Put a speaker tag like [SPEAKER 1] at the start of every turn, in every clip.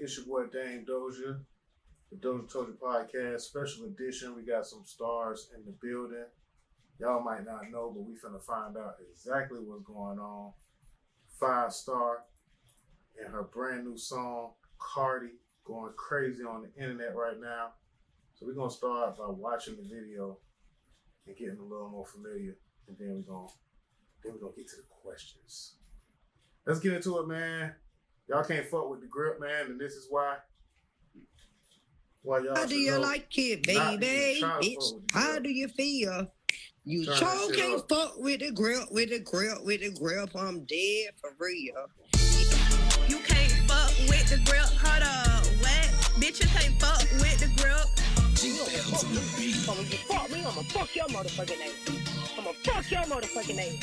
[SPEAKER 1] It's your boy Dame Dozha, the DozhaToldya Podcast, special edition. We got some stars in the building. Y'all might not know, but we finna find out exactly what's going on. 5-star and her brand new song, Cardi, going crazy on the internet right now. So we're gonna start by watching the video and getting a little more familiar, and then we're gonna get to the questions. Let's get into it, man. Y'all can't fuck with the grip, man, and this is why. Y'all
[SPEAKER 2] How do you like it, baby? Bitch, how do you feel? You sure can't fuck with the grip, I'm dead for real.
[SPEAKER 3] You can't fuck with the grip, hold up, what? Bitch, you can't fuck with the grip.
[SPEAKER 2] So when you fuck me, I'ma fuck your motherfucking name.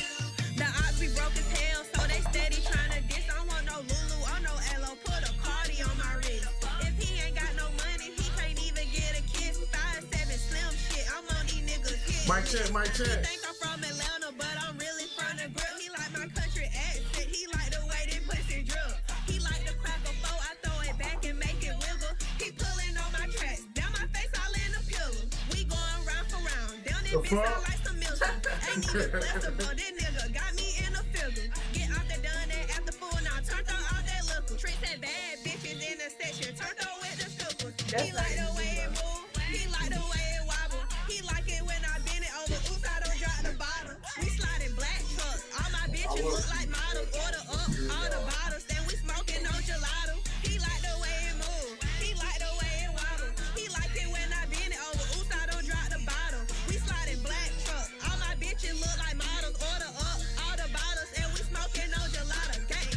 [SPEAKER 3] The odds be broke as hell, so they steady tryna diss. I don't want no Lulu or no Elo, put a Cardi on my wrist. If he ain't got no money, he can't even get a kiss. 5'7" slim shit, I'm on these niggas' hits.
[SPEAKER 1] Mic check.
[SPEAKER 3] He think I'm from Atlanta, but I'm really from the grip. He like my country accent, he like the way they pussy drip. He like the crack a foe, I throw it back and make it wiggle. He pulling on my tracks, down my face all in the pillow. We going round for round, down this bitch sound like some milk. Ain't even flexible, this nigga got me in a figure. Get out the done that after full, now turned on all that liquor. Treat that bad bitches in the section, turned on with the strippers. He like the way it move, he like the way it wobble. He like it when I bend it over, oops, I don't drop the bottom. We sliding black trucks, all my bitches look like models. Order up all the bottles, then we smoking no gelato. He like the way it move, he like the way it wobble. He like it when I bend it over, oops, I don't drop the bottom. We sliding black trucks, all my bitches look like models. Order up all the bottles, and we smoking no gelato. Gang,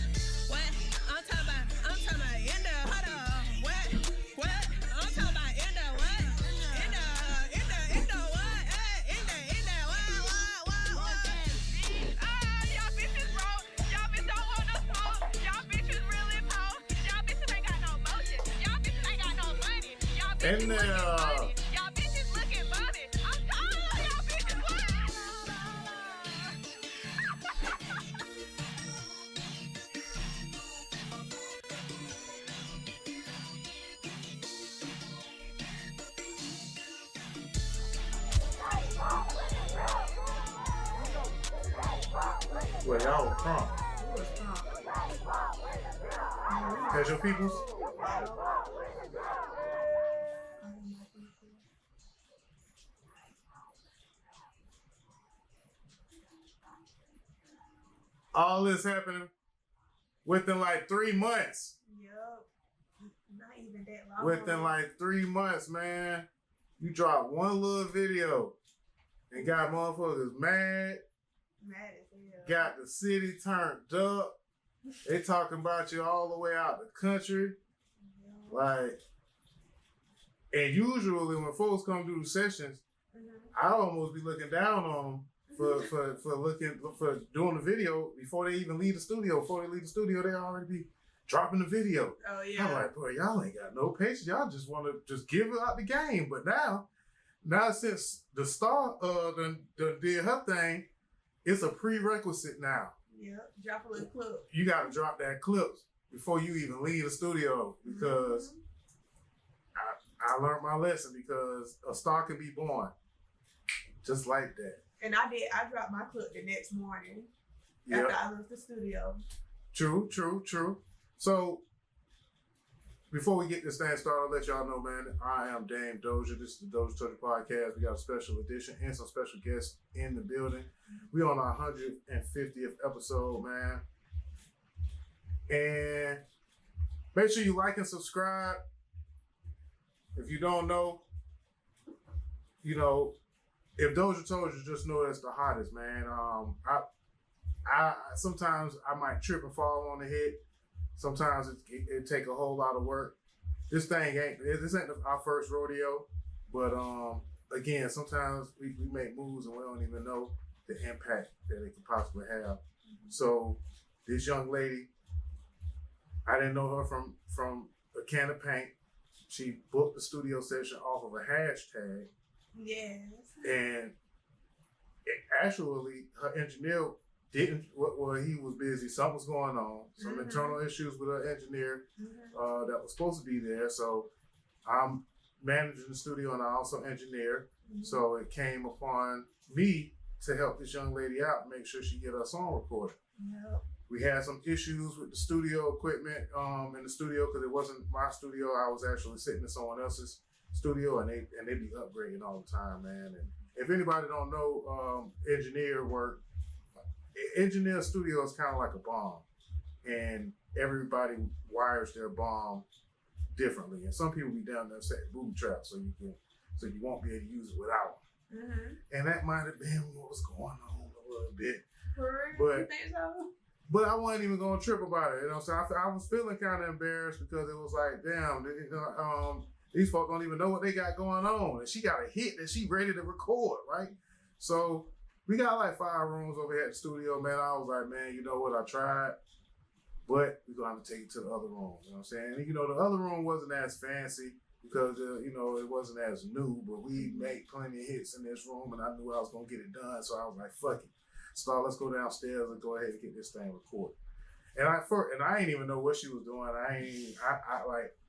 [SPEAKER 3] what? I'm talking about in the, hold up, what? I'm talking about in the what? In the what? In the what? Y'all bitches broke, y'all bitches don't want no smoke, y'all bitches really poor, y'all bitches ain't got no motion, y'all bitches ain't got no money, y'all bitches looking funny, y'all bitches looking bummy. I'm tired of y'all bitches.
[SPEAKER 1] Well, y'all were prompt. That's your peoples? All this happening within like 3 months.
[SPEAKER 4] Yep. Not even that long.
[SPEAKER 1] Within like 3 months, man. You dropped one little video and got motherfuckers mad.
[SPEAKER 4] Mad as hell.
[SPEAKER 1] Got the city turned up. They talking about you all the way out the country.
[SPEAKER 4] Yeah.
[SPEAKER 1] Like, and usually when folks come do sessions, I almost be looking down on them for doing the video before they even leave the studio. Before they leave the studio, they already be dropping the video.
[SPEAKER 4] Oh yeah.
[SPEAKER 1] I'm like, boy, y'all ain't got no patience. Y'all just want to just give it out the game. But now since the star done did her thing, it's a prerequisite now.
[SPEAKER 4] Yep. Drop a little clip.
[SPEAKER 1] You got to drop that clip before you even leave the studio, because I learned my lesson, because a star can be born just like that.
[SPEAKER 4] And I dropped my clip the next morning after I left the studio.
[SPEAKER 1] True. So before we get this thing started, I'll let y'all know, man, I am Dame Dozha. This is the DozhaToldya Podcast. We got a special edition and some special guests in the building. We on our 150th episode, man. And make sure you like and subscribe. If you don't know, if DozhaToldya, just know that's the hottest, man. I sometimes I might trip and fall on the head. Sometimes it take a whole lot of work. This ain't our first rodeo, but again, sometimes we make moves and we don't even know the impact that it could possibly have. So this young lady, I didn't know her from a can of paint. She booked the studio session off of a hashtag.
[SPEAKER 4] Yes.
[SPEAKER 1] And actually, her engineer Well, he was busy. Something was going on. Some internal issues with an engineer that was supposed to be there. So I'm managing the studio and I also engineer. So it came upon me to help this young lady out and make sure she get her song recorded.
[SPEAKER 4] Yep.
[SPEAKER 1] We had some issues with the studio equipment in the studio because it wasn't my studio. I was actually sitting in someone else's studio, and they be upgrading all the time, man. And if anybody don't know engineer work, engineer studio is kind of like a bomb, and everybody wires their bomb differently. And some people be down there setting booby traps so you won't be able to use it without them. And that might have been what was going on a little bit.
[SPEAKER 4] But you think so?
[SPEAKER 1] But I wasn't even gonna trip about it, you know. So I was feeling kind of embarrassed because it was like, damn, these folks don't even know what they got going on, and she got a hit that she ready to record, right? So we got like 5 rooms over here at the studio, man. I was like, man, you know what? I tried, but we're gonna have to take it to the other room. You know what I'm saying? And the other room wasn't as fancy because it wasn't as new, but we made plenty of hits in this room, and I knew I was gonna get it done. So I was like, fuck it. So let's go downstairs and go ahead and get this thing recorded. And I ain't even know what she was doing.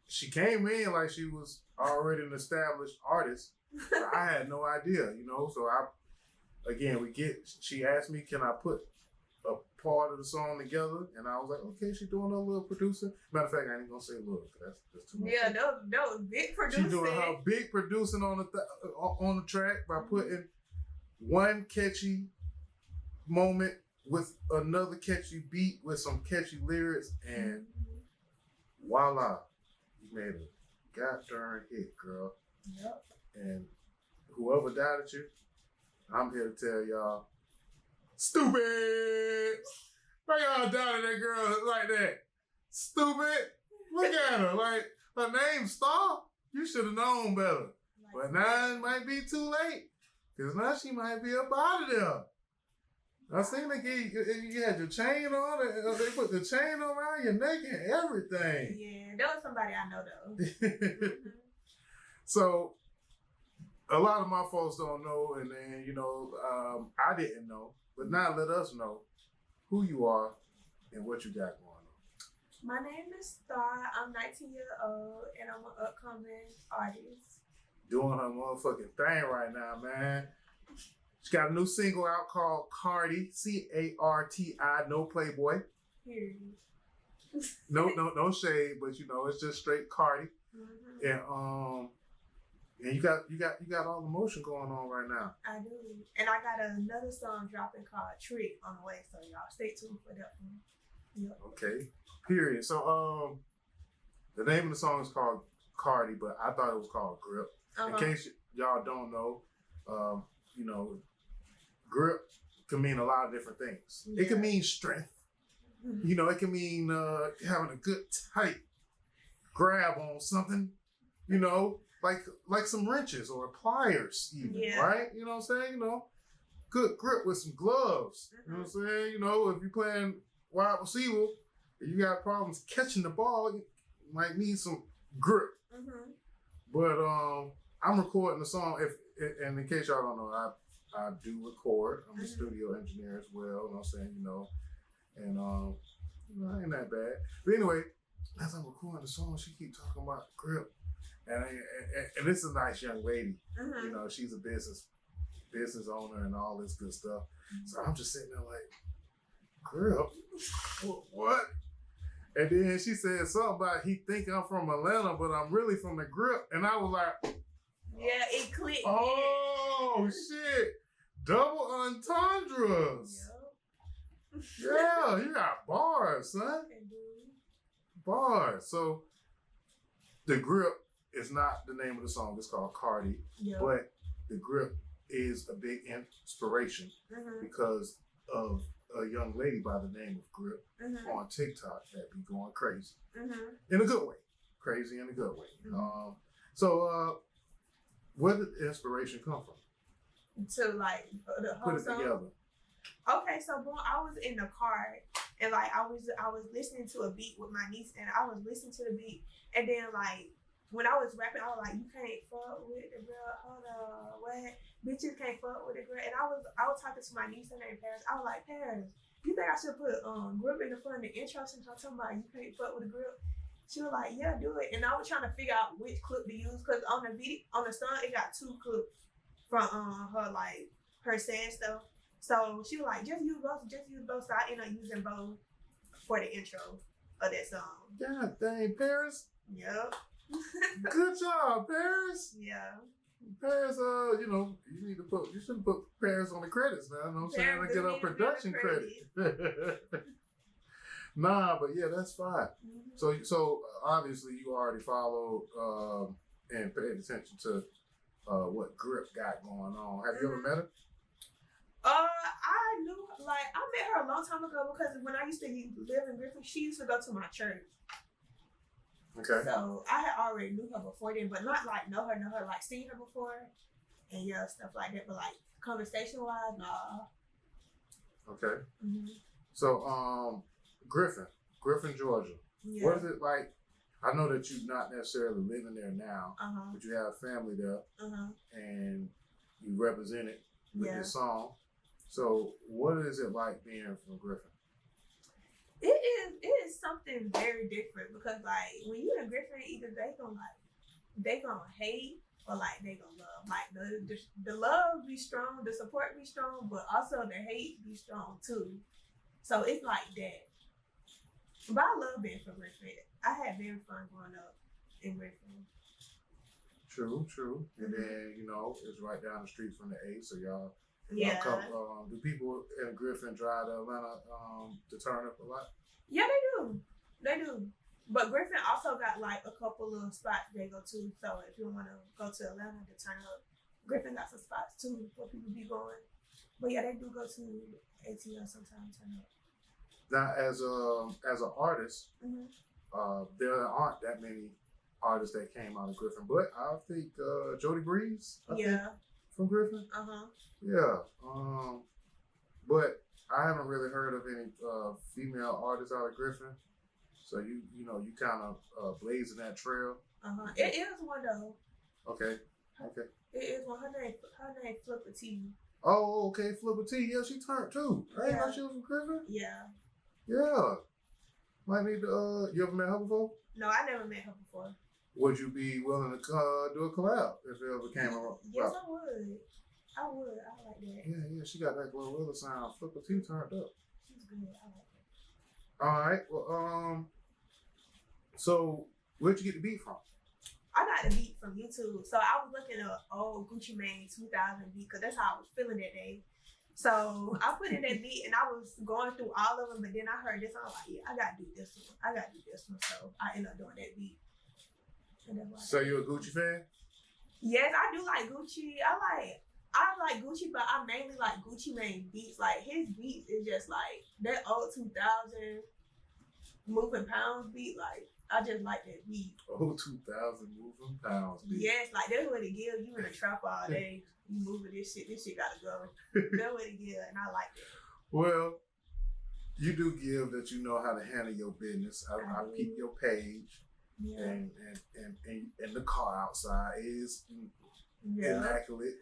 [SPEAKER 1] She came in like she was already an established artist. I had no idea, So she asked me, can I put a part of the song together? And I was like, okay, she's doing her little producer. Matter of fact, I ain't gonna say little, because that's too much.
[SPEAKER 4] Yeah, that was big producing.
[SPEAKER 1] She's doing her big producing on the track by putting one catchy moment with another catchy beat with some catchy lyrics, and voila, you made a goddamn hit, girl.
[SPEAKER 4] Yep.
[SPEAKER 1] And whoever doubted you, I'm here to tell y'all, stupid. Why y'all doubted that girl like that? Stupid. Look at her, like her name's Star. You should have known better. But now it might be too late, because now she might be up out of there. I seen you had your chain on. They put the chain around your neck and everything.
[SPEAKER 4] Yeah, that was somebody I know though.
[SPEAKER 1] So a lot of my folks don't know, and then I didn't know, but now let us know who you are and what you got going on.
[SPEAKER 4] My name is Star. I'm 19 years old, and I'm an upcoming artist.
[SPEAKER 1] Doing her motherfucking thing right now, man. She got a new single out called Carti, Carti, no Playboy.
[SPEAKER 4] Period.
[SPEAKER 1] No shade, but it's just straight Carti. And you got all the motion going on right now.
[SPEAKER 4] I do, and I got another song dropping called Trick on the way, so y'all stay tuned for that one. Yep. Okay.
[SPEAKER 1] Period. So the name of the song is called Carti, but I thought it was called Grip. In case y'all don't know, grip can mean a lot of different things. Yeah. It can mean strength. It can mean having a good tight grab on something, like some wrenches or pliers even, right? You know what I'm saying? Good grip with some gloves. You know what I'm saying? If you're playing wide receiver and you got problems catching the ball, you might need some grip. But I'm recording the song. And in case y'all don't know, I do record. I'm a studio engineer as well. You know what I'm saying? And I ain't that bad. But anyway, as I'm recording the song, she keep talking about grip, and this is a nice young lady. She's a business owner and all this good stuff. So I'm just sitting there like, grip, what? And then she said something about he think I'm from Atlanta, but I'm really from the grip, and I was like,
[SPEAKER 4] yeah, it clicked.
[SPEAKER 1] Oh shit! Double entendres. Yep. Yeah, you got bars, son. Bars. So the grip is not the name of the song. It's called Carti, but the grip is a big inspiration because of a young lady by the name of Grip on TikTok that be going crazy in a good way. Crazy in a good way. So where did the inspiration come from?
[SPEAKER 4] To like the whole
[SPEAKER 1] put it
[SPEAKER 4] song?
[SPEAKER 1] Together.
[SPEAKER 4] Okay, so boy, I was in the car and like I was listening to a beat with my niece, and I was listening to the beat, and then like when I was rapping, I was like, you can't fuck with the girl. Hold on, what? Bitches can't fuck with the girl. And I was talking to my niece, her name Paris. I was like, Paris, you think I should put grip in the front of the intro since I'm talking about you can't fuck with a grip? She was like, yeah, do it. And I was trying to figure out which clip to use because on the song it got 2 clips from her saying stuff. So she was like, just use both. So I ended up using both for the intro of that song.
[SPEAKER 1] God dang, Paris.
[SPEAKER 4] Yep.
[SPEAKER 1] Good job, Paris.
[SPEAKER 4] Yeah.
[SPEAKER 1] Paris, you should put Paris on the credits now. You know what I'm saying? To get a production credit. Nah, but yeah, that's fine.
[SPEAKER 4] Mm-hmm.
[SPEAKER 1] So obviously you already followed and paid attention to what Grip got going on. Have you ever met her?
[SPEAKER 4] I met her a long time ago because when I used to live in Griffin, she used to go to my church.
[SPEAKER 1] Okay.
[SPEAKER 4] So I had already knew her before then, but not like know her, like seen her before and yeah, stuff like that. But like conversation wise, nah.
[SPEAKER 1] Okay.
[SPEAKER 4] Mm-hmm.
[SPEAKER 1] So Griffin, Georgia.
[SPEAKER 4] Yeah.
[SPEAKER 1] What is it like? I know that you're not necessarily living there now, but you have family there, and you represent it with this song. So what is it like being from Griffin?
[SPEAKER 4] It is something very different because like when you in Griffin, either they gonna hate or like they gonna love. Like the love be strong, the support be strong, but also the hate be strong too. So it's like that. But I love being from Griffin. I had very fun growing up in Griffin.
[SPEAKER 1] True. And then it's right down the street from the A, so y'all come. Do people in Griffin drive to Atlanta to turn up a lot?
[SPEAKER 4] Yeah, they do. But Griffin also got like a couple of spots they go to. So if you want to go to Atlanta to turn up, Griffin got some spots too where people be going. But yeah, they do go to ATL sometimes turn up.
[SPEAKER 1] Now, as an artist, there aren't that many artists that came out of Griffin, but I think Jody Breeze, I think, from Griffin. Yeah. But I haven't really heard of any female artists out of Griffin. So you kind of blazing that trail.
[SPEAKER 4] It is one though.
[SPEAKER 1] Okay.
[SPEAKER 4] It is one. Her name Flipper T.
[SPEAKER 1] Oh, okay, Flipper T. Yeah, she turned too. I didn't know she was from Griffin. Yeah. Might need to. You ever met her before?
[SPEAKER 4] No, I never met her before.
[SPEAKER 1] Would you be willing to do a collab if it ever came around?
[SPEAKER 4] Yes, I would. I like that.
[SPEAKER 1] Yeah. She got that Glorilla sound. Flipper T turned up.
[SPEAKER 4] She's good. I like that.
[SPEAKER 1] All right. Well, so where'd you get the beat from?
[SPEAKER 4] I got the beat from YouTube. So I was looking at old Gucci Mane 2000 beat because that's how I was feeling that day. So I put in that beat and I was going through all of them, but then I heard this. I was like, yeah, I gotta do this one. So I ended up doing that beat.
[SPEAKER 1] So you're a Gucci fan?
[SPEAKER 4] Yes, I do like Gucci. I like Gucci, but I mainly like Gucci Mane beats. Like his beats is just like that old 2000 Moving Pounds beat. Like I just like that beat.
[SPEAKER 1] Old 2000 Moving Pounds beat.
[SPEAKER 4] Yes, like that's what it gives. You in the trap all day, you moving this shit gotta go. That's what it gives, and I like it.
[SPEAKER 1] Well, you do give that you know how to handle your business. I peep your page. Yeah. And the car outside is immaculate.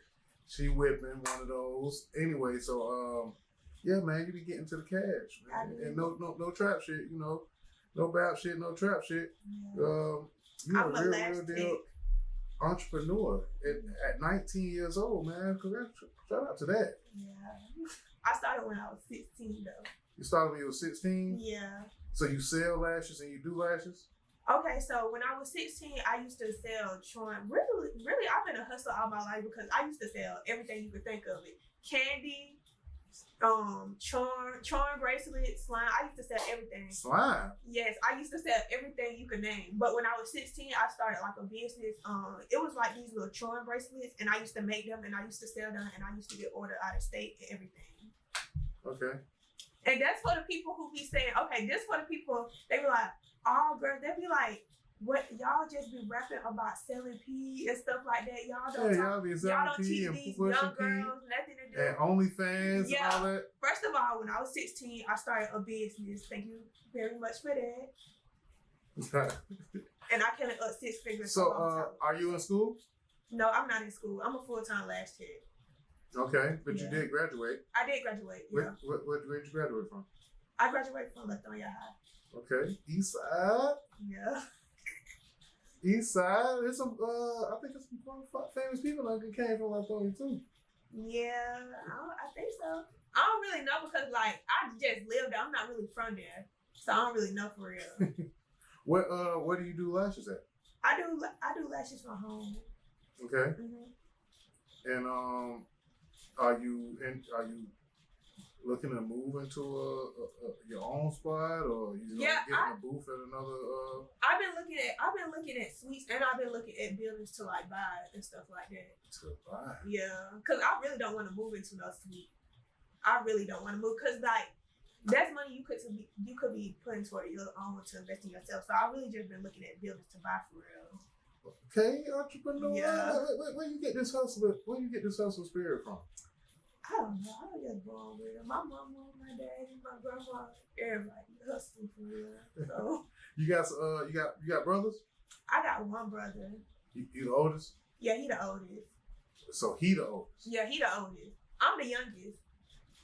[SPEAKER 1] She whipping one of those. Anyway, so yeah, man, you be getting to the cash, man. And no trap shit, no bad shit, no trap shit.
[SPEAKER 4] Yeah.
[SPEAKER 1] You're a real deal entrepreneur at 19 years old, man. Shout out to that.
[SPEAKER 4] Yeah. I started when I was 16 though.
[SPEAKER 1] You started when you were 16?
[SPEAKER 4] Yeah.
[SPEAKER 1] So you sell lashes and you do lashes?
[SPEAKER 4] Okay, so when I was 16, I used to sell charm. Really, I've been a hustler all my life because I used to sell everything you could think of it. Candy, charm bracelets, slime. I used to sell everything.
[SPEAKER 1] Slime?
[SPEAKER 4] Yes, I used to sell everything you could name. But when I was 16, I started like a business. It was like these little charm bracelets, and I used to make them, and I used to sell them, and I used to get ordered out of state and everything.
[SPEAKER 1] Okay.
[SPEAKER 4] And that's for the people who be saying, okay, this for the people, they be like, oh, girl, they be like, what, y'all just be rapping about selling pee and stuff like that. Y'all don't teach these young girls nothing to do.
[SPEAKER 1] And OnlyFans and all that.
[SPEAKER 4] First of all, when I was 16, I started a business. Thank you very much for that. And I counted up 6 figures.
[SPEAKER 1] So, are you in school?
[SPEAKER 4] No, I'm not in school. I'm a full-time lash tech.
[SPEAKER 1] Okay, but you did graduate.
[SPEAKER 4] I did graduate. Yeah.
[SPEAKER 1] Where'd you graduate from?
[SPEAKER 4] I graduated from DozhaToldya High.
[SPEAKER 1] Okay, East Side.
[SPEAKER 4] Yeah.
[SPEAKER 1] East Side. There's some. I think there's some famous people that came from DozhaToldya too.
[SPEAKER 4] Yeah, I think so. I don't really know because like I just live there. I'm not really from there, so I don't really know for real.
[SPEAKER 1] Where do you do lashes at?
[SPEAKER 4] I do lashes from home.
[SPEAKER 1] Okay.
[SPEAKER 4] Mm-hmm.
[SPEAKER 1] And are you looking to move into your own spot, or you get in a booth at another? I've been
[SPEAKER 4] looking at suites, and I've been looking at buildings to like buy and stuff like that.
[SPEAKER 1] To buy.
[SPEAKER 4] Yeah, because I really don't want to move into no suite. I really don't want to move because like that's money you could be putting toward your own to invest in yourself. So I really just been looking at buildings to buy for real.
[SPEAKER 1] Okay, entrepreneur.
[SPEAKER 4] Yeah.
[SPEAKER 1] Where you get this hustle? Where you get this hustle spirit from?
[SPEAKER 4] I don't know. I was just born with it. My mama, my daddy, my grandma, everybody hustling for real. So
[SPEAKER 1] you got brothers?
[SPEAKER 4] I got one brother.
[SPEAKER 1] You the oldest?
[SPEAKER 4] Yeah, he the oldest.
[SPEAKER 1] So he the oldest?
[SPEAKER 4] Yeah, he the oldest. I'm the youngest.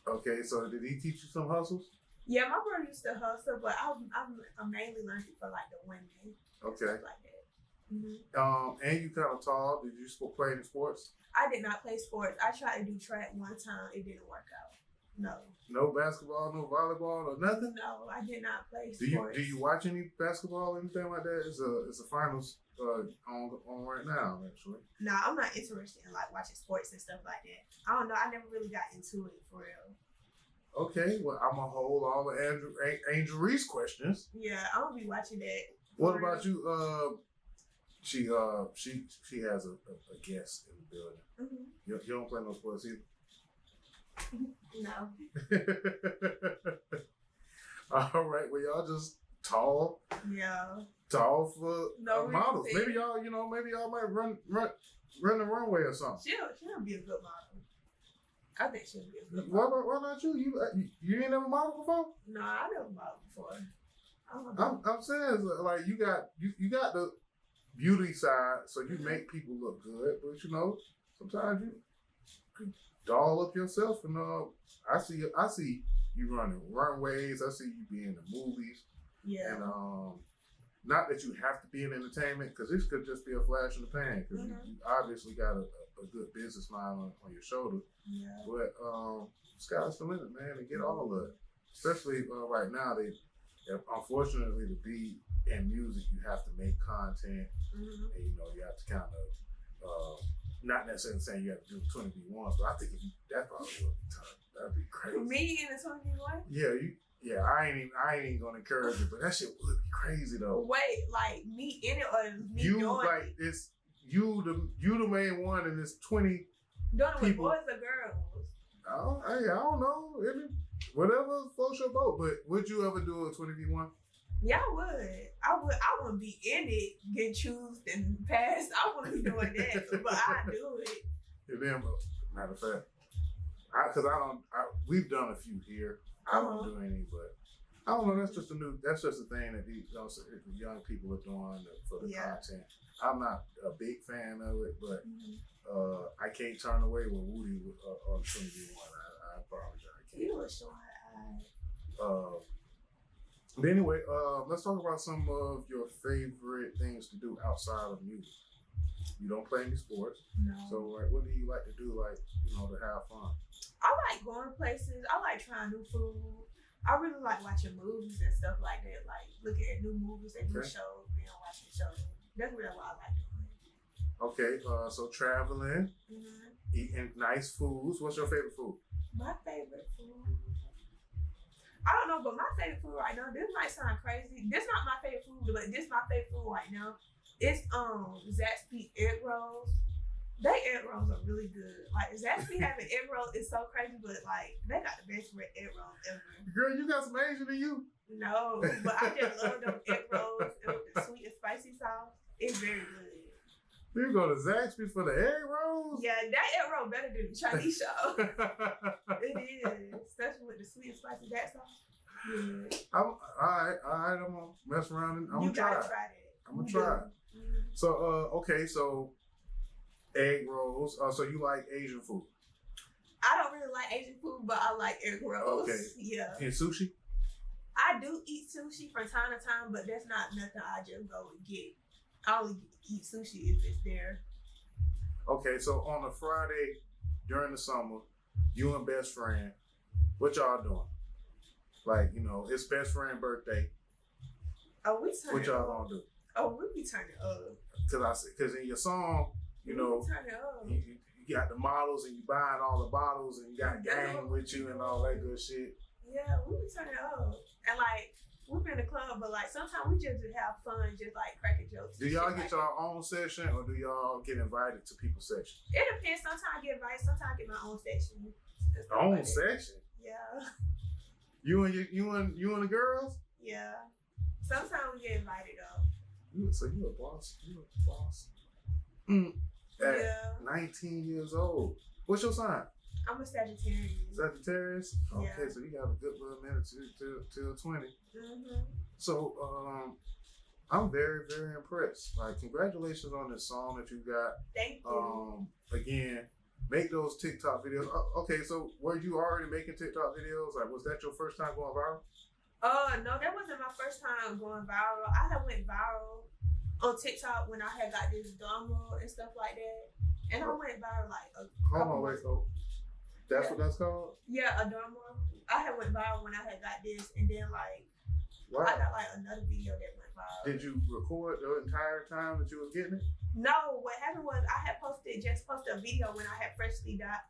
[SPEAKER 1] Okay, so did he teach you some hustles?
[SPEAKER 4] Yeah, my brother used to hustle, but I mainly learned it for like the women.
[SPEAKER 1] Okay.
[SPEAKER 4] Stuff like that. Mm-hmm.
[SPEAKER 1] And you kind of tall. Did you play any sports?
[SPEAKER 4] I did not play sports. I tried to do track one time. It didn't work out. No.
[SPEAKER 1] No basketball, no volleyball, or nothing?
[SPEAKER 4] No, I did not play sports.
[SPEAKER 1] Do you watch any basketball or anything like that? It's a finals on right now, actually.
[SPEAKER 4] No, I'm not interested in like watching sports and stuff like that. I don't know. I never really got into it for real.
[SPEAKER 1] Okay, well, I'm gonna hold all the Angel Reese questions.
[SPEAKER 4] Yeah, I'm gonna be watching that.
[SPEAKER 1] What about you? She has a guest in the building.
[SPEAKER 4] Mm-hmm.
[SPEAKER 1] You don't play no sports either?
[SPEAKER 4] No.
[SPEAKER 1] All right, well, y'all just tall.
[SPEAKER 4] Yeah.
[SPEAKER 1] Tall for
[SPEAKER 4] no
[SPEAKER 1] models. Maybe y'all might run the runway or something.
[SPEAKER 4] She'll be a good model. I think she'll be a good model.
[SPEAKER 1] Why not you? You ain't never modeled before?
[SPEAKER 4] No, I never modeled before.
[SPEAKER 1] I'm saying like you got the beauty side, so you make people look good, but sometimes you doll up yourself, and I see you running runways. I see you be in the movies.
[SPEAKER 4] Yeah.
[SPEAKER 1] And not that you have to be in entertainment, because this could just be a flash in the pan, because you obviously got a good business mind on your shoulder.
[SPEAKER 4] Yeah.
[SPEAKER 1] But sky's the limit, man, and get all of it. Especially right now, unfortunately, to be in music, you have to make content, and you have to kind of not necessarily saying you have to do 20v1s, but I think that probably would be tough. That'd be crazy.
[SPEAKER 4] Me in the 20v1?
[SPEAKER 1] Yeah, I ain't even gonna encourage it, but that shit would be crazy though.
[SPEAKER 4] Wait, like me in it or me
[SPEAKER 1] you
[SPEAKER 4] doing
[SPEAKER 1] like
[SPEAKER 4] it?
[SPEAKER 1] it's you the main one, and it's 20
[SPEAKER 4] doing it with
[SPEAKER 1] people.
[SPEAKER 4] boys or girls?
[SPEAKER 1] I don't know. Whatever floats your boat. But would you ever do a 20v1?
[SPEAKER 4] Yeah, I would. I wouldn't be in it, get choosed and passed. I wouldn't be doing that, but I do it.
[SPEAKER 1] And then, matter of fact, we've done a few here. I don't do any, but I don't know. That's just a thing that these young people are doing for the content. I'm not a big fan of it, but I can't turn away when Woody on 20v1. I apologize. I can't.
[SPEAKER 4] You were so high.
[SPEAKER 1] But anyway, let's talk about some of your favorite things to do outside of music. You don't play any sports.
[SPEAKER 4] No.
[SPEAKER 1] So, what do you like to do, to have fun?
[SPEAKER 4] I like going places. I like trying new food. I really like watching movies and stuff like that. Like looking at new movies and new shows, watching shows. That's really what I like doing.
[SPEAKER 1] Okay, so traveling, eating nice foods. What's your favorite food?
[SPEAKER 4] My favorite food? I don't know, but my favorite food right now, this might sound crazy. This not my favorite food, but this my favorite food right now. It's Zaxby's egg rolls. They egg rolls are really good. Like Zaxby having egg rolls is so crazy, but like they got the best egg rolls ever.
[SPEAKER 1] Girl, you got some Asian in you?
[SPEAKER 4] No, but I just love them egg rolls with the sweet and spicy sauce. It's very good.
[SPEAKER 1] You go to Zaxby's for the egg rolls?
[SPEAKER 4] Yeah, that egg roll better than the Chinese show. It is, especially with the sweet and spicy that sauce. Yeah.
[SPEAKER 1] All right, I'm gonna mess around and I'm gonna try it. I'm gonna try it. So, okay, so egg rolls. So you like Asian food?
[SPEAKER 4] I don't really like Asian food, but I like egg rolls.
[SPEAKER 1] Okay.
[SPEAKER 4] Yeah.
[SPEAKER 1] And sushi?
[SPEAKER 4] I do eat sushi from time to time, but that's not nothing I just go and get. I only eat sushi if it's there.
[SPEAKER 1] Okay, so on a Friday during the summer, you and best friend, what y'all doing? Like, you know, it's best friend birthday.
[SPEAKER 4] Oh, we turn
[SPEAKER 1] What
[SPEAKER 4] it
[SPEAKER 1] y'all
[SPEAKER 4] up.
[SPEAKER 1] gonna do?
[SPEAKER 4] Oh, we be turning up.
[SPEAKER 1] Cause in your song, you know,
[SPEAKER 4] We turn it up.
[SPEAKER 1] you got the models and you buying all the bottles and you got gang with you and all that good shit.
[SPEAKER 4] Yeah, we be turning up. And like, we be in the club, but like sometimes we just have fun, just like cracking jokes.
[SPEAKER 1] Do
[SPEAKER 4] and
[SPEAKER 1] y'all
[SPEAKER 4] shit
[SPEAKER 1] get
[SPEAKER 4] like
[SPEAKER 1] y'all own section or do y'all get invited to people's section?
[SPEAKER 4] that. It depends. Sometimes I get invited, sometimes I get my own section. and stuff
[SPEAKER 1] Own
[SPEAKER 4] like that.
[SPEAKER 1] section?
[SPEAKER 4] Yeah.
[SPEAKER 1] You and the girls?
[SPEAKER 4] Yeah. Sometimes we get invited though.
[SPEAKER 1] So you a boss? You a boss? At
[SPEAKER 4] Yeah.
[SPEAKER 1] 19 years old. What's your sign?
[SPEAKER 4] I'm a Sagittarius.
[SPEAKER 1] Sagittarius? Okay,
[SPEAKER 4] Yeah.
[SPEAKER 1] so you got a good little minute till 20.
[SPEAKER 4] Mm-hmm.
[SPEAKER 1] So I'm very, very impressed. Like, congratulations on this song that you got.
[SPEAKER 4] Thank you.
[SPEAKER 1] Again, make those TikTok videos. Okay, so were you already making TikTok videos? Like, was that your first time going viral?
[SPEAKER 4] No, that wasn't my first time going viral. I had went viral on TikTok when I had got this dharma and stuff like that. And I went viral like a
[SPEAKER 1] Hold
[SPEAKER 4] couple
[SPEAKER 1] on, wait.
[SPEAKER 4] months.
[SPEAKER 1] So that's what that's called?
[SPEAKER 4] Yeah, a dharma. I had went viral when I had got this, and then like
[SPEAKER 1] Wow.
[SPEAKER 4] I got like another video that went viral.
[SPEAKER 1] Did you record the entire time that you was getting it?
[SPEAKER 4] No, what happened was I had posted a video when I had freshly got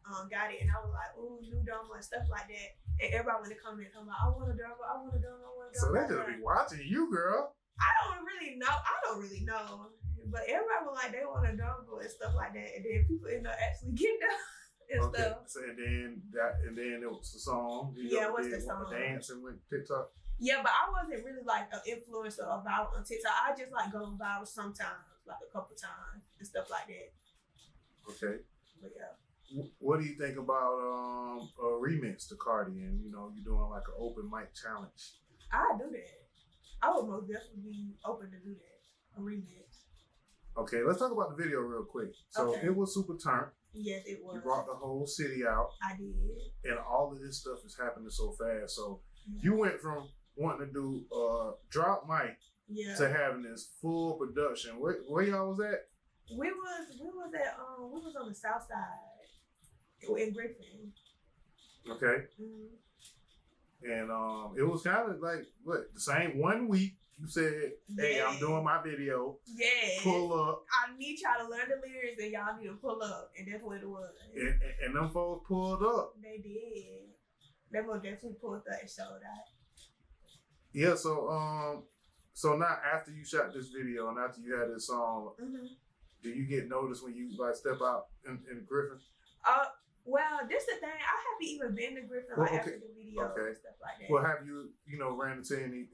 [SPEAKER 4] it, and I was like, ooh, new dharma and stuff like that. And everybody went to comment talking about, I want a dharma, I want a dharma, I want a
[SPEAKER 1] So
[SPEAKER 4] dharma.
[SPEAKER 1] they just be watching you, girl.
[SPEAKER 4] I don't really know. But everybody was like, they want a dharma and stuff like that. And then people end up actually getting them and
[SPEAKER 1] Okay.
[SPEAKER 4] stuff.
[SPEAKER 1] So and then it was the song. You
[SPEAKER 4] Yeah,
[SPEAKER 1] know,
[SPEAKER 4] what's the
[SPEAKER 1] did
[SPEAKER 4] song?
[SPEAKER 1] Dance and went TikTok.
[SPEAKER 4] Yeah, but I wasn't really like an influencer or viral on TikTok. I just like go viral sometimes, like a couple times and stuff like that.
[SPEAKER 1] Okay.
[SPEAKER 4] But yeah.
[SPEAKER 1] What do you think about a remix to Cardi and you know you're doing like an open mic challenge?
[SPEAKER 4] I do that. I would most definitely be open to do that. A remix.
[SPEAKER 1] Okay, let's talk about the video real quick. So
[SPEAKER 4] Okay.
[SPEAKER 1] it was super turned.
[SPEAKER 4] Yes, it was.
[SPEAKER 1] You brought the whole city out,
[SPEAKER 4] I did.
[SPEAKER 1] and all of this stuff is happening so fast. So you went from wanting to do drop mic
[SPEAKER 4] Yeah.
[SPEAKER 1] to having this full production. Where y'all was at?
[SPEAKER 4] We was on the south side in Griffin.
[SPEAKER 1] Okay.
[SPEAKER 4] Mm-hmm.
[SPEAKER 1] And it was kind of like the same 1 week. You said, "Hey, I'm
[SPEAKER 4] Yeah.
[SPEAKER 1] doing my video.
[SPEAKER 4] Yeah.
[SPEAKER 1] Pull up,"
[SPEAKER 4] I need y'all to learn the lyrics and y'all need to pull up. And that's what it was.
[SPEAKER 1] and them folks pulled up.
[SPEAKER 4] They did. They will definitely pull up and show that.
[SPEAKER 1] Yeah. So now after you shot this video and after you had this song,
[SPEAKER 4] Mm-hmm.
[SPEAKER 1] do you get noticed when you like step out in Griffin?
[SPEAKER 4] Well, this the thing. I haven't even been to Griffin
[SPEAKER 1] Well,
[SPEAKER 4] like
[SPEAKER 1] okay.
[SPEAKER 4] after the video
[SPEAKER 1] Okay.
[SPEAKER 4] and stuff like that.
[SPEAKER 1] Well, have you ran into any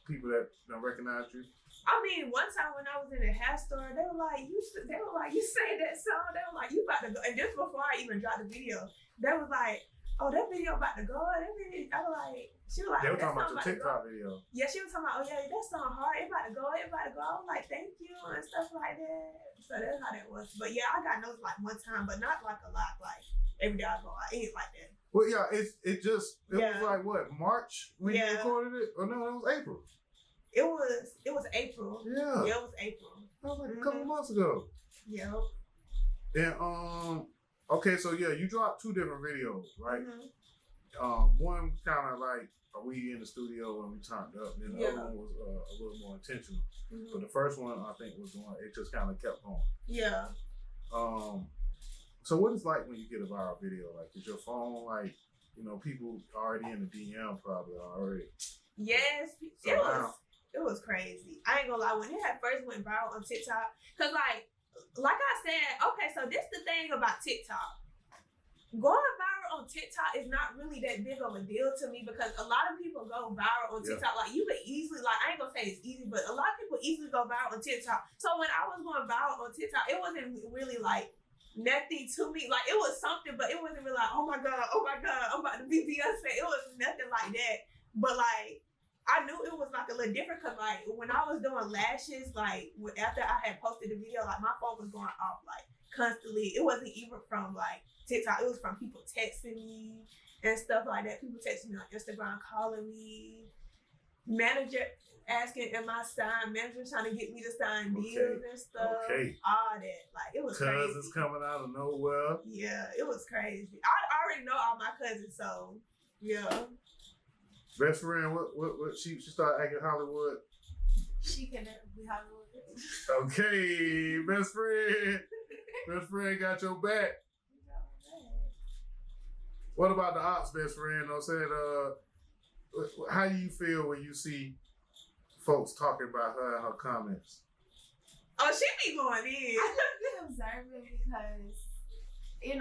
[SPEAKER 1] people that recognized you?
[SPEAKER 4] I mean, one time when I was in the hair store, they were like, you sang that song. They were like, you about to go. And this before I even dropped the video. They was like, oh, that video about to go. I was like, she was like,
[SPEAKER 1] They were
[SPEAKER 4] that
[SPEAKER 1] talking about
[SPEAKER 4] song
[SPEAKER 1] your
[SPEAKER 4] about to go.
[SPEAKER 1] TikTok video.
[SPEAKER 4] Yeah, she was talking about, oh yeah, that song hard. It about to go. I was like, thank you and stuff like that. So that's how that was. But yeah, I got noticed like one time, but not like a lot. Like every day I go, I ain't like that.
[SPEAKER 1] Well, yeah, it was
[SPEAKER 4] Yeah.
[SPEAKER 1] like what, March when you
[SPEAKER 4] Yeah.
[SPEAKER 1] recorded it? Or no, it was April.
[SPEAKER 4] It was April.
[SPEAKER 1] Yeah.
[SPEAKER 4] Yeah, it was April.
[SPEAKER 1] That was like a couple months ago.
[SPEAKER 4] Yep.
[SPEAKER 1] And okay, so yeah, you dropped 2 different videos, right?
[SPEAKER 4] Mm-hmm.
[SPEAKER 1] One kind of like we in the studio and we turned up, and then the
[SPEAKER 4] Yeah.
[SPEAKER 1] other one was a little more intentional.
[SPEAKER 4] Mm-hmm.
[SPEAKER 1] But the first one I think was one, it just kind of kept going.
[SPEAKER 4] Yeah.
[SPEAKER 1] So what is like when you get a viral video? Like, is your phone like, you know, people already in the DM probably already?
[SPEAKER 4] Yes,
[SPEAKER 1] So
[SPEAKER 4] it was crazy. I ain't gonna lie, when it had first went viral on TikTok, cause like I said, okay, so this the thing about TikTok. Going viral on TikTok is not really that big of a deal to me because a lot of people go viral on
[SPEAKER 1] Yeah.
[SPEAKER 4] TikTok. Like you could easily, like I ain't gonna say it's easy, but a lot of people easily go viral on TikTok. So when I was going viral on TikTok, it wasn't really like nothing to me. Like it was something, but it wasn't really like, oh my god, I'm about to be Beyonce. It was nothing like that. But like I knew it was like a little different because like when I was doing lashes, like after I had posted the video, like my phone was going off like constantly. It wasn't even from like TikTok. It was from people texting me and stuff like that. People texting me on Instagram, calling me. Manager asking, am I signed? Manager trying to get me to sign deals and stuff.
[SPEAKER 1] Okay.
[SPEAKER 4] All that. Like, it was crazy.
[SPEAKER 1] Cousins coming out of nowhere.
[SPEAKER 4] Yeah, it was crazy. I already know all my cousins, so yeah.
[SPEAKER 1] Best friend, what she started acting Hollywood.
[SPEAKER 5] She can never be Hollywood.
[SPEAKER 1] Okay, best friend. Best friend got your back. What about the ops, best friend? You know what I'm saying? How do you feel when you see folks talking about her and her comments?
[SPEAKER 4] Oh, she be going in.
[SPEAKER 5] I just be observing because,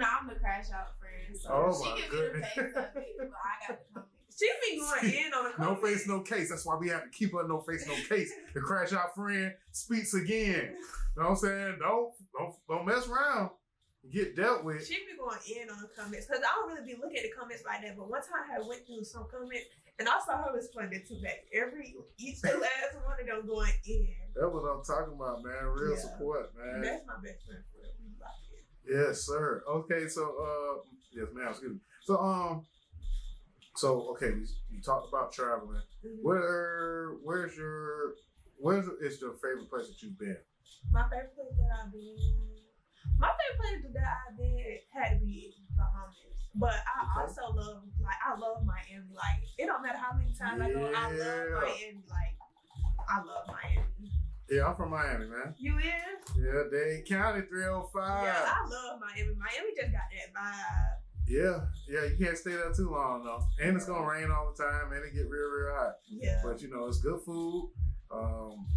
[SPEAKER 5] I'm the crash out friend. So
[SPEAKER 1] Oh,
[SPEAKER 5] she
[SPEAKER 1] my
[SPEAKER 5] can
[SPEAKER 1] goodness.
[SPEAKER 5] be the face of it, but I got the comments.
[SPEAKER 4] She be going in on the
[SPEAKER 1] No
[SPEAKER 4] comments.
[SPEAKER 1] face, no case. That's why we have to keep her no face, no case. The crash out friend speaks again. You know what I'm saying? Don't mess around. Get dealt with.
[SPEAKER 4] She be going in on the comments because I don't really be looking at the comments like that. But one time I went through some comments and I saw her responding to that. Each and last one of them going in.
[SPEAKER 1] That's what I'm talking about, man. Real
[SPEAKER 4] Yeah.
[SPEAKER 1] support, man.
[SPEAKER 4] That's my best friend for real. We like it.
[SPEAKER 1] Yes, sir. Okay, so yes, ma'am. Excuse me. So okay, you talked about traveling.
[SPEAKER 4] Mhm.
[SPEAKER 1] Where's your favorite place that you've been?
[SPEAKER 4] My favorite place that I've been. My favorite place that I've been had to be Bahamas. But I also love Miami. Like, it don't matter how many times I go, I love Miami. Like, I love Miami.
[SPEAKER 1] Yeah, I'm from Miami, man.
[SPEAKER 4] You is?
[SPEAKER 1] Yeah, Dade County 305.
[SPEAKER 4] Yeah, I love Miami. Miami just got that vibe.
[SPEAKER 1] Yeah, you can't stay there too long though. And it's gonna rain all the time and it get real, real hot.
[SPEAKER 4] Yeah.
[SPEAKER 1] But it's good food,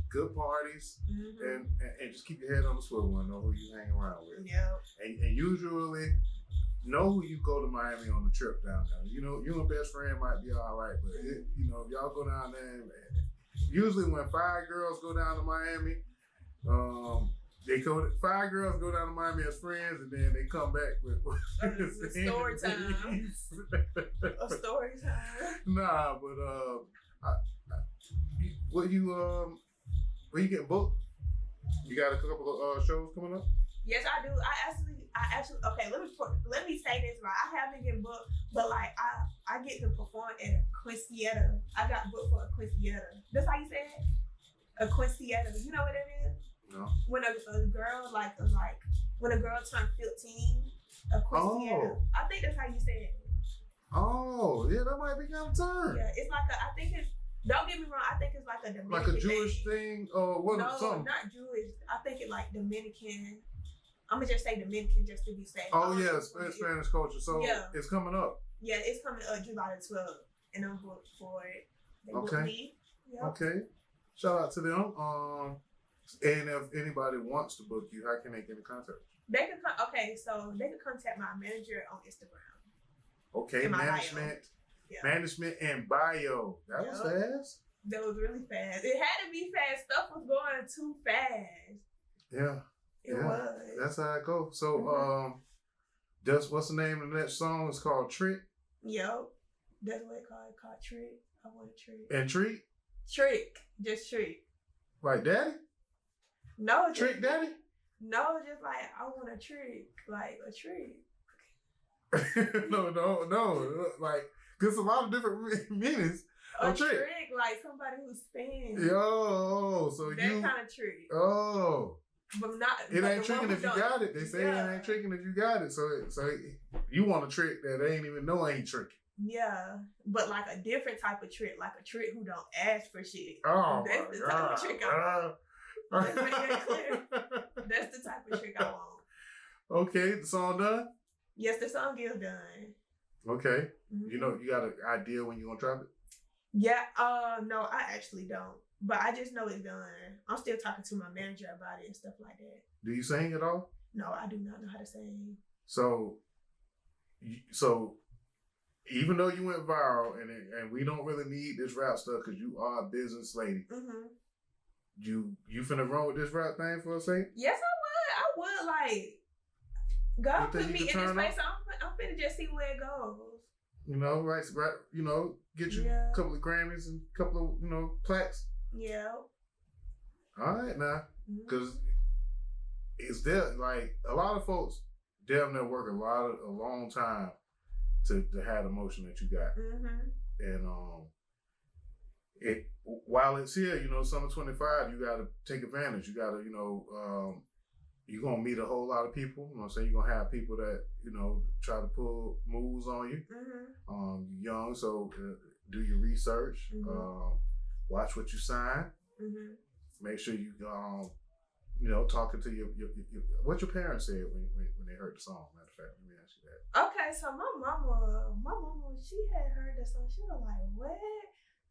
[SPEAKER 1] good parties,
[SPEAKER 4] Mm-hmm.
[SPEAKER 1] and just keep your head on the swivel and know who you hang around with.
[SPEAKER 4] Yeah.
[SPEAKER 1] And usually know who you go to Miami on the trip down there. You and best friend might be all right, but if y'all go down there, and usually when 5 girls go down to Miami, 5 girls go down to Miami as friends, and then they come back with
[SPEAKER 4] story time. A story time.
[SPEAKER 1] Nah, but where you getting booked? You got a couple of shows coming up?
[SPEAKER 4] Yes, I do. I actually. Okay, let me say this right. I haven't getting booked, but like I get to perform at a quinceañera. I got booked for a quinceañera. That's how you say it? A quinceañera. You know what it is?
[SPEAKER 1] No.
[SPEAKER 4] When a girl when a girl turned 15, a quinceañera.
[SPEAKER 1] Oh.
[SPEAKER 4] I think that's how you say it.
[SPEAKER 1] Oh, yeah, that might be kind of turn.
[SPEAKER 4] Yeah, it's like I think it's. Don't get me wrong. I think it's like a Dominican.
[SPEAKER 1] Like a Jewish thing or what?
[SPEAKER 4] No,
[SPEAKER 1] Something.
[SPEAKER 4] not Jewish. I think it's like Dominican. I'm gonna just say Dominican just to be safe.
[SPEAKER 1] Oh yeah, Spanish culture. So
[SPEAKER 4] Yeah.
[SPEAKER 1] it's coming up.
[SPEAKER 4] Yeah, it's coming up July the 12th, and I'm booked for it. They booked
[SPEAKER 1] Okay.
[SPEAKER 4] me. Yep.
[SPEAKER 1] Okay. Shout out to them. And if anybody wants to book you, how can they get in contact?
[SPEAKER 4] They can so they can contact my manager on Instagram.
[SPEAKER 1] Okay,
[SPEAKER 4] In my
[SPEAKER 1] management.
[SPEAKER 4] Yeah.
[SPEAKER 1] Management and bio. That was fast.
[SPEAKER 4] That was really fast. It had to be fast. Stuff was going too fast.
[SPEAKER 1] Yeah.
[SPEAKER 4] It was.
[SPEAKER 1] That's how it goes. So what's the name of the next song? It's called Trick.
[SPEAKER 4] Yep. That's what it called Trick. I want a trick.
[SPEAKER 1] And Treat?
[SPEAKER 4] Trick. Just trick.
[SPEAKER 1] Like Daddy?
[SPEAKER 4] No,
[SPEAKER 1] Trick Daddy?
[SPEAKER 4] No, just like I want a trick. Like a trick.
[SPEAKER 1] No. Like, there's a lot of different meanings.
[SPEAKER 4] A
[SPEAKER 1] trick.
[SPEAKER 4] like somebody who spins.
[SPEAKER 1] Yo, so
[SPEAKER 4] that
[SPEAKER 1] you.
[SPEAKER 4] kind of trick.
[SPEAKER 1] Oh.
[SPEAKER 4] But not.
[SPEAKER 1] It
[SPEAKER 4] but
[SPEAKER 1] ain't
[SPEAKER 4] the
[SPEAKER 1] tricking
[SPEAKER 4] one
[SPEAKER 1] if you
[SPEAKER 4] who
[SPEAKER 1] got
[SPEAKER 4] don't-
[SPEAKER 1] it. They say
[SPEAKER 4] Yeah.
[SPEAKER 1] it ain't tricking if you got it. So you want a trick that they ain't even know ain't tricking.
[SPEAKER 4] Yeah, but like a different type of trick, like a trick who don't ask for shit.
[SPEAKER 1] Oh
[SPEAKER 4] That's
[SPEAKER 1] my
[SPEAKER 4] the type
[SPEAKER 1] God.
[SPEAKER 4] of trick I want. Let's make that clear. That's the type of trick I want.
[SPEAKER 1] Okay, the song done?
[SPEAKER 4] Yes, the song is done.
[SPEAKER 1] Okay.
[SPEAKER 4] Mhm.
[SPEAKER 1] You got an idea when you're gonna drop it?
[SPEAKER 4] Yeah, no, I actually don't. But I just know it's done. I'm still talking to my manager about it and stuff like that.
[SPEAKER 1] Do you sing at all?
[SPEAKER 4] No, I do not know how to sing.
[SPEAKER 1] So even though you went viral and we don't really need this rap stuff because you are a business lady,
[SPEAKER 4] Mm-hmm.
[SPEAKER 1] you finna run with this rap thing for a second?
[SPEAKER 4] Yes, I would like. God
[SPEAKER 1] You think
[SPEAKER 4] put
[SPEAKER 1] you
[SPEAKER 4] me in
[SPEAKER 1] can
[SPEAKER 4] this
[SPEAKER 1] turn
[SPEAKER 4] space. I'm finna just see where it goes.
[SPEAKER 1] Get you
[SPEAKER 4] Yeah.
[SPEAKER 1] a couple of Grammys and a couple of, plaques.
[SPEAKER 4] Yeah.
[SPEAKER 1] All right, now.
[SPEAKER 4] Mhm.
[SPEAKER 1] Because it's there, like, a lot of folks damn near work a long time to have the motion that you got. And while it's here, summer 25, you gotta take advantage. You gotta, you're gonna meet a whole lot of people. You know what I'm saying? You're gonna have people that, try to pull moves on you. You're young, so do your research. Watch what you sign. Make sure you talking to your what your parents said when they heard the song. Matter of fact, let me ask you that.
[SPEAKER 4] Okay, so my mama, she had heard the song. She was like, "What?"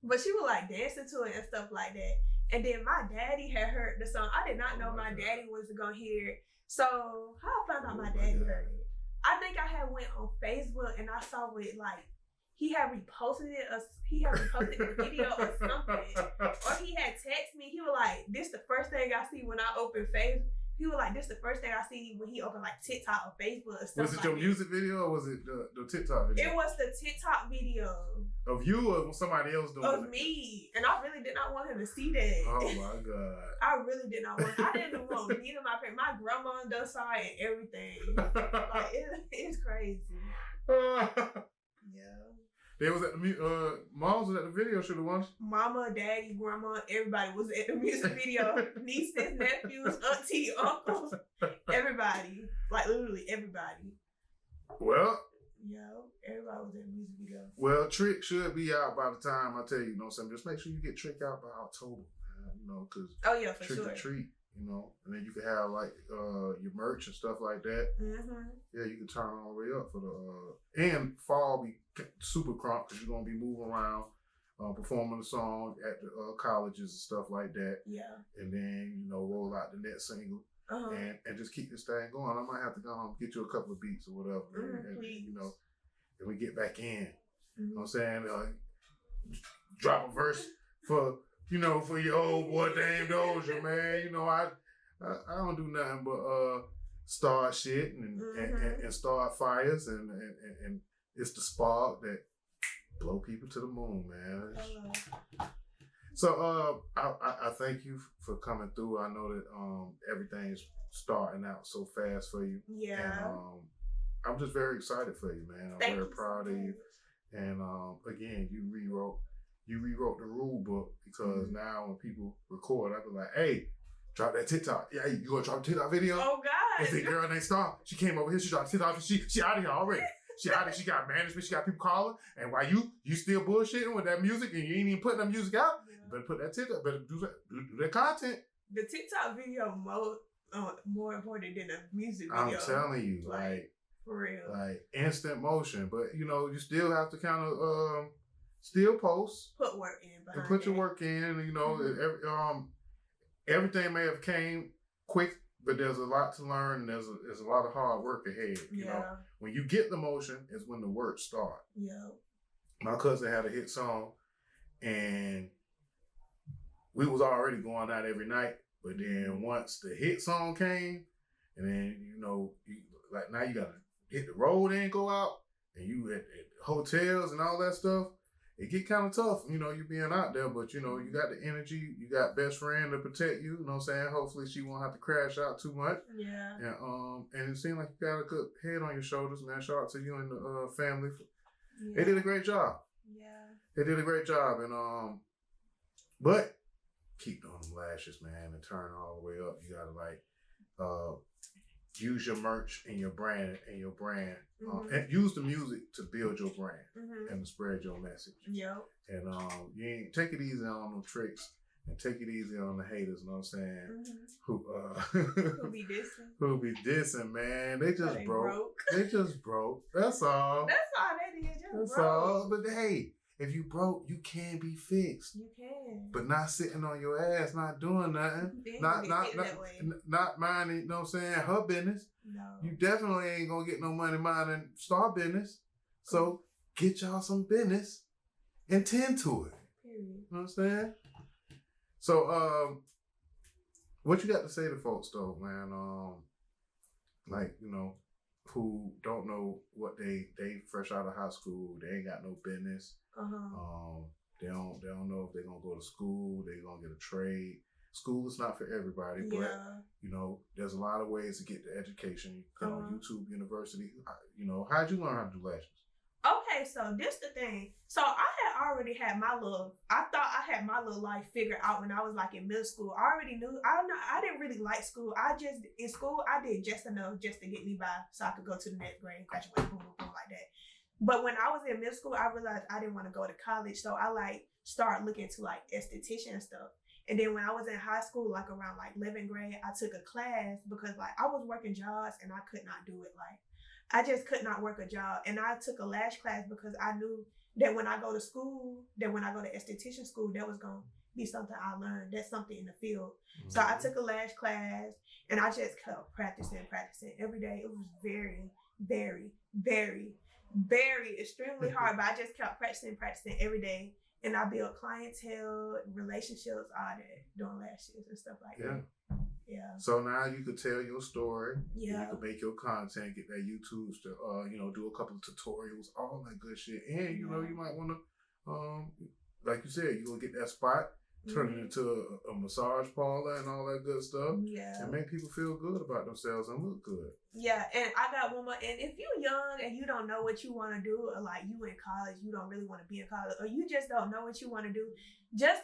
[SPEAKER 4] But she was like dancing to it and stuff like that. And then my daddy had heard the song. I did not know my daddy was gonna hear it. So how I found out my daddy heard it? I think I had went on Facebook and I saw it like he had reposted it. He had reposted the video or something, or he had texted me. He was like, "This the first thing I see when I open Facebook." He was like, "This the first thing I see when he opened like TikTok or Facebook or stuff."
[SPEAKER 1] Was it your music video or was it the TikTok video?
[SPEAKER 4] It was the TikTok video.
[SPEAKER 1] Of you or somebody else doing it?
[SPEAKER 4] Of me. And I really did not want him to see that.
[SPEAKER 1] Oh my God.
[SPEAKER 4] I really did not want I didn't want neither of my parents. My grandma done saw it and everything. Like it's crazy. Yeah.
[SPEAKER 1] They was at the moms was at the video shoot once.
[SPEAKER 4] Mama, daddy, grandma, everybody was at the music video. Nieces, nephews, auntie, uncles, everybody. Like literally everybody.
[SPEAKER 1] Well,
[SPEAKER 4] everybody was in the music video.
[SPEAKER 1] Well, Trick should be out by the time I tell you, something. Just make sure you get Trick out by October, man, because
[SPEAKER 4] for
[SPEAKER 1] Trick
[SPEAKER 4] sure.
[SPEAKER 1] or Treat, and then you can have like your merch and stuff like that. Yeah, you can turn all the way up for the and fall be super crunk because you're gonna be moving around, performing the song at the colleges and stuff like that. Yeah, and then roll out the next single. And just keep this thing going. I might have to go home get you a couple of beats or whatever, and and we get back in. You know what I'm saying? Drop a verse for your old boy Dame Doja, man. I don't do nothing but start shit and start fires and it's the spark that blow people to the moon, man. So I thank you for coming through. I know that everything's starting out so fast for you. Yeah. And I'm just very excited for you, man. I'm very proud of you. And again, you rewrote the rule book because now when people record, I be like, "Hey, drop that TikTok. Yeah, you gonna drop a TikTok video?"
[SPEAKER 4] Oh God!
[SPEAKER 1] It's a girl named Star. She came over here. She dropped TikTok. She out of here already. She out of here. She got management. She got people calling. And while you still bullshitting with that music and you ain't even putting that music out, you better put that TikTok. Better do that content.
[SPEAKER 4] The TikTok video more important than a music video.
[SPEAKER 1] I'm telling you, like
[SPEAKER 4] for real,
[SPEAKER 1] like instant motion. But you still have to kind of still post,
[SPEAKER 4] put work in,
[SPEAKER 1] and put your work in. Everything may have came quick, but there's a lot to learn. And there's a lot of hard work ahead. You know, when you get the motion is when the work starts. Yeah. My cousin had a hit song, and we was already going out every night. But then once the hit song came, and then like now you gotta hit the road and go out, and you at hotels and all that stuff. It get kind of tough, you being out there, but you got the energy, you got best friend to protect you, what I'm saying? Hopefully she won't have to crash out too much. Yeah. And it seemed like you got a good head on your shoulders, man. Shout out to you and the family. They did a great job. Yeah. They did a great job, and but keep doing them lashes, man, and turn all the way up. You gotta use your merch and your brand and use the music to build your brand and to spread your message. Yep. And you ain't take it easy on them tricks and take it easy on the haters, you know what I'm saying? Who be dissing? Who be dissing, man. They just broke. They just broke. That's all.
[SPEAKER 4] That's all they did.
[SPEAKER 1] That's broke. All. But hey, if you broke, you can be fixed. You can. But not sitting on your ass, not doing nothing. Not minding, you know what I'm saying, her business. No. You definitely ain't gonna get no money minding Star business. So get y'all some business and tend to it. Period. You know what I'm saying? So what you got to say to folks though, man? Who don't know what they fresh out of high school, they ain't got no business. They don't know if they're gonna go to school, they're gonna get a trade. school is not for everybody, but
[SPEAKER 4] Yeah.
[SPEAKER 1] you know, there's a lot of ways to get the education. You go on YouTube University. You know, how'd you learn how to do lashes?
[SPEAKER 4] Okay, so this the thing. So I had already had I thought I had my little life figured out when I was like in middle school. I already knew, I didn't really like school. In school, I did just enough just to get me by so I could go to the next grade, graduate, boom, boom, boom, like that. But when I was in middle school, I realized I didn't want to go to college. So I like started looking into like esthetician and stuff. And then when I was in high school, like around like 11th grade, I took a class because like I was working jobs and I could not do it. Like I just could not work a job. And I took a lash class because I knew that when I go to school, that when I go to esthetician school, that was going to be something I learned. That's something in the field. Mm-hmm. So I took a lash class and I just kept practicing every day. It was very, very, very, very extremely hard, but I just kept practicing every day. And I built clientele, relationships, all that, doing lashes and stuff like that. Yeah. So now you could tell your story. Yeah. You could make your content, get that YouTube to, you know, do a couple of tutorials, all that good shit. And, you know, you might want to, like you said, you'll get that spot, turn it into a massage parlor and all that good stuff. Yeah. And make people feel good about themselves and look good. Yeah. And I got one more. And if you're young and you don't know what you want to do, or like you in college, you don't really want to be in college, or you just don't know what you want to do, just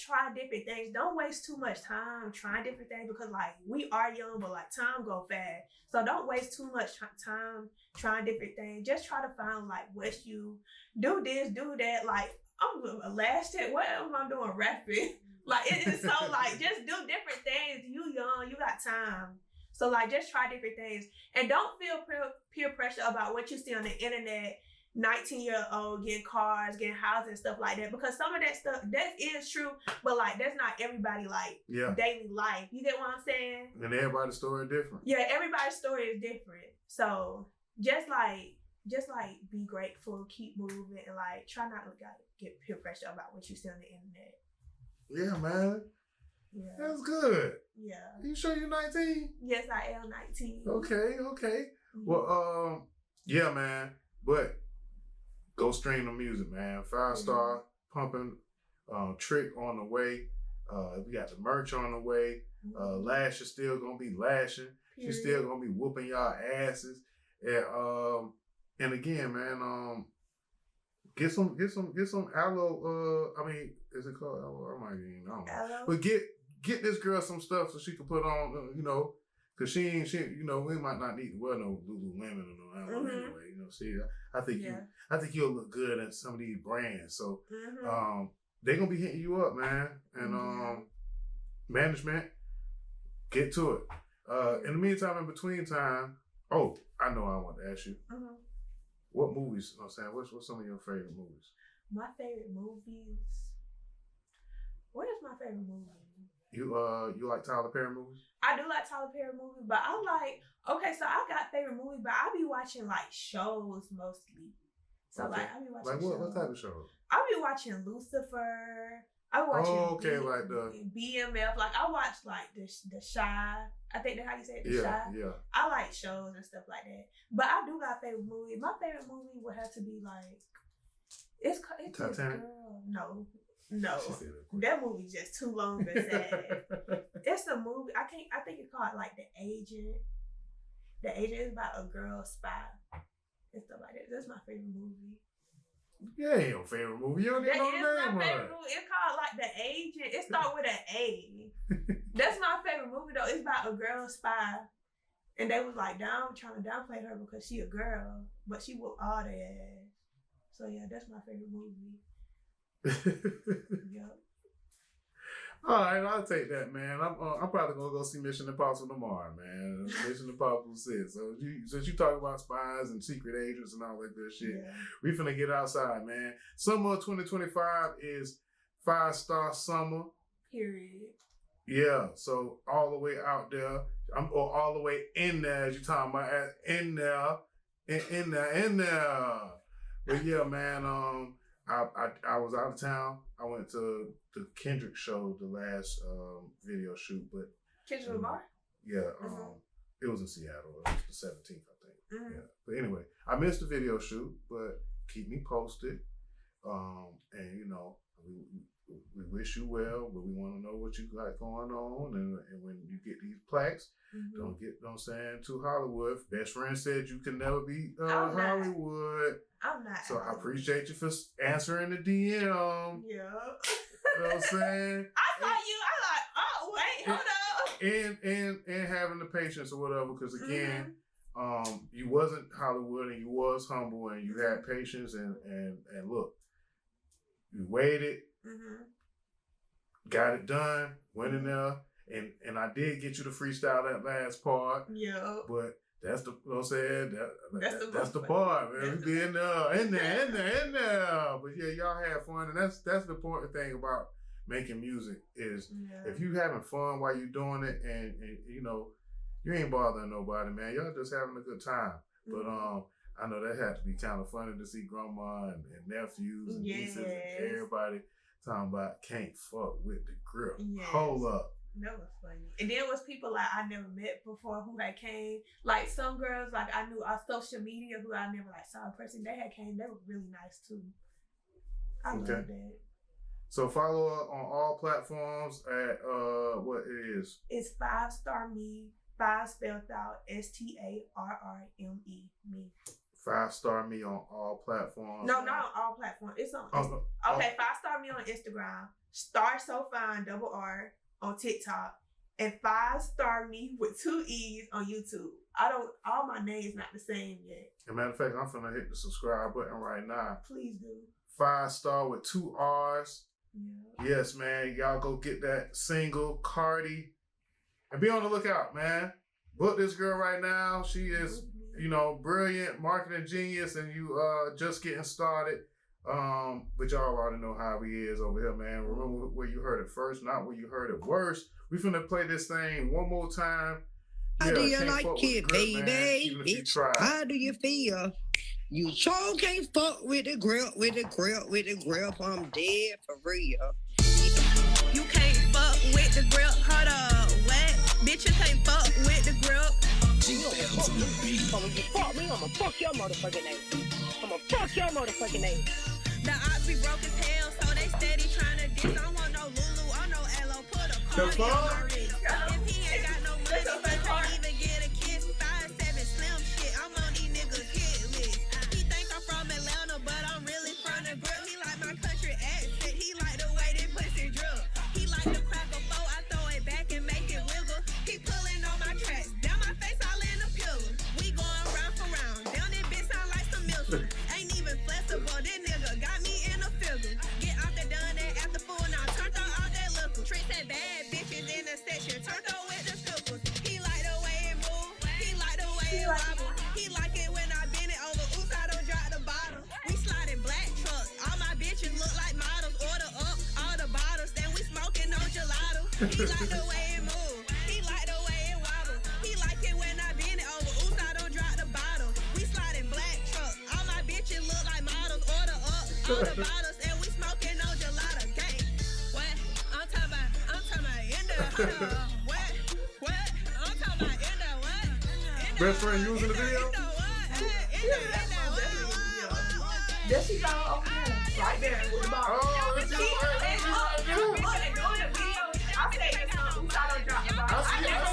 [SPEAKER 4] try different things. Don't waste too much time trying different things because like we are young, but like time go fast. So don't waste too much time trying different things. Just try to find like what you do this, do that. Like I'm a lash tech. What am I doing? Rapping. Like it's so like just do different things. You young, you got time. So like just try different things and don't feel peer pressure about what you see on the internet. 19-year-old getting cars, getting houses and stuff like that. Because some of that stuff that is true, but like that's not everybody like daily life. You get what I'm saying? And everybody's story is different. Yeah, everybody's story is different. So just like be grateful, keep moving, and like try not to get peer pressure about what you see on the internet. Yeah, man. Yeah. That's good. Yeah. You sure you're 19? Yes, I am 19. Okay. Mm-hmm. Well, yeah, man. But go stream the music, man. 5-star pumping, Trick on the way. We got the merch on the way. Lash is still gonna be lashing. Period. She's still gonna be whooping y'all asses. And again, man, get some aloe. I mean, is it called aloe? I might even know. Aloe? But get this girl some stuff so she can put on, you know, cause she, you know, we might not need to wear no Lululemon or no aloe anyway. You know, see, I think you'll look good in some of these brands. So, they're gonna be hitting you up, man. And management, get to it. In the meantime, in between time, I know I want to ask you. What movies? You know what I'm saying, what's some of your favorite movies? My favorite movies. What is my favorite movie? You like Tyler Perry movies? I do like Tyler Perry movies, but I got favorite movies, but I be watching like shows mostly. So I be watching like what type of shows? I be watching Lucifer. I be watching like the BMF. Like I watch like the Shy. I think that's how you say it, the Shy. Yeah. I like shows and stuff like that. But I do got favorite movie. My favorite movie would have to be like it's Titanic. No. That movie's just too long and sad. It's a movie. I think it's called like The Agent. The Agent is about a girl spy and stuff like that. That's my favorite movie. Yeah, ain't no favorite movie. You don't even know the name of it. It's called like The Agent. It starts with an A. That's my favorite movie though. It's about a girl spy. And they was like trying to downplay her because she a girl. But she whooped all their ass. So yeah, that's my favorite movie. Yep. All right, I'll take that, man. I'm probably gonna go see Mission Impossible tomorrow, man. Mission Impossible 6. So since you talk about spies and secret agents and all that good shit, we finna get outside, man. Summer 2025 is 5-star summer. Period. Yeah. So all the way out there, or all the way in there, as you talking about, in there. But yeah, man. I was out of town. I went to the Kendrick show, the last video shoot, but Kendrick Lamar? Yeah, it was in Seattle. It was the 17th, I think. Yeah. But anyway, I missed the video shoot, but keep me posted. And you know,
[SPEAKER 1] we wish you well, but we want to know what you got going on. And when you get these plaques, don't get, don't saying too Hollywood. Best friend said you can never be Hollywood.
[SPEAKER 4] I'm not.
[SPEAKER 1] So I appreciate you for answering the DM.
[SPEAKER 4] Yeah.
[SPEAKER 1] You know what I'm saying?
[SPEAKER 4] I saw you. I like, oh wait, hold up.
[SPEAKER 1] And having the patience or whatever, because again, you wasn't Hollywood and you was humble and you had patience and look, you waited, got it done, went in there, and I did get you to freestyle that last part.
[SPEAKER 4] Yeah.
[SPEAKER 1] But that's the, you know what I'm saying? That's the
[SPEAKER 4] part.
[SPEAKER 1] part, man. We be in there. But yeah, y'all had fun, and that's the important thing about making music is if you having fun while you doing it, and you know, you ain't bothering nobody, man. Y'all just having a good time. But I know that had to be kind of funny to see grandma and nephews and nieces and everybody talking about can't fuck with the grip.
[SPEAKER 4] Yes.
[SPEAKER 1] Hold up.
[SPEAKER 4] That was funny. And then was people like I never met before who had came. Like some girls like I knew on social media who I never like saw in person. They had came. They were really nice too. I love that.
[SPEAKER 1] So follow up on all platforms at what it is.
[SPEAKER 4] It's 5-star me. 5 spelled out STARRME me.
[SPEAKER 1] 5-star me on all platforms.
[SPEAKER 4] No, not on all platforms. It's on. Okay, 5-star me on Instagram. Star so fine R on TikTok, and 5-star me with 2 E's on YouTube. All my names not the same yet.
[SPEAKER 1] As a matter of fact, I'm finna hit the subscribe button right now.
[SPEAKER 4] Please do.
[SPEAKER 1] 5-star with 2 R's.
[SPEAKER 4] Yeah.
[SPEAKER 1] Yes, man. Y'all go get that single, Cardi. And be on the lookout, man. Book this girl right now. She is, you know, brilliant, marketing genius, and you just getting started. But y'all already know how he is over here, man. Remember where you heard it first, not where you heard it worst. We finna play this thing one more time.
[SPEAKER 2] How do you like it, baby? Bitch, how do you feel? You sure can't fuck with the grip. I'm dead for real.
[SPEAKER 3] You can't fuck with the grip. Hold up, what? Bitch, you can't fuck with the grip.
[SPEAKER 2] So when you fuck me, I'ma fuck your motherfucking name.
[SPEAKER 3] The odds be broke as hell, so they steady trying to diss. I don't want no Lulu, I no Elo, put a Cardi on my wrist. If he ain't got no money, he can't even get a kiss. 5'7" slim shit, I'm on these niggas hit list. He think I'm from Atlanta, but I'm really from the grip. He like my country accent, he like the way they pussy drip. He like the crack a foe, I throw it back and make it wiggle. He pulling on my tracks, down my face all in the pillar. We going round for round, down this bitch sound like some milk. Ain't even flexible, this nigga got me in a figure. Get out there done that after full, now turn on all that liquor. Treat that bad bitches in the section, turn on with the strippers. He like the way it move, he like the way it wobble. He like it when I bend it over, oops, I don't drop the bottle. We sliding black trucks, all my bitches look like models. Order up all the bottles, then we smoking no gelato. He like the way it move, he like the way it wobble. He like it when I bend it over, oops, I don't drop the bottle. We sliding black trucks, all my bitches look like models. Order up all the bottles, and we smoking no gelato. Gang, what? I'm talking about in there. Hold up. What? I'm talking about in there. What?
[SPEAKER 1] Best friend using the video?
[SPEAKER 4] There she go over there. Right there with the ball.
[SPEAKER 1] Oh, that's
[SPEAKER 4] She
[SPEAKER 1] right there.
[SPEAKER 4] doing the video. I say it's oops, I don't drop the bottle.
[SPEAKER 1] I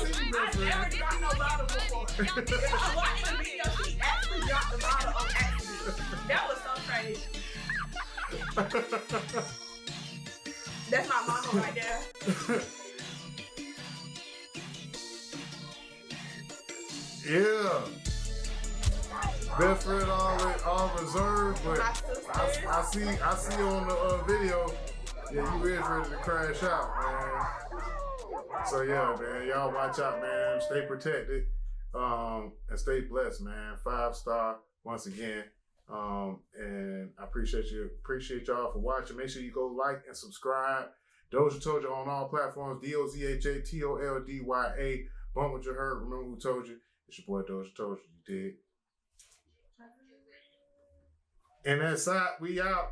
[SPEAKER 1] see you, best
[SPEAKER 4] I never
[SPEAKER 1] friend.
[SPEAKER 4] dropped no bottle before. If I watched the video, she actually dropped the bottle on accident. That was so crazy. That's my mama right there.
[SPEAKER 1] Yeah. Best friend all reserved, but I see on the video, yeah, you is ready to crash out, man. So yeah, man, y'all watch out, man. Stay protected, and stay blessed, man. 5-star once again. And I appreciate y'all for watching. Make sure you go like and subscribe. Doja told you on all platforms. DOZHATOLDYA. Bump what you heard. Remember who told you. It's your boy Doja told you. You did. And that's it. We out.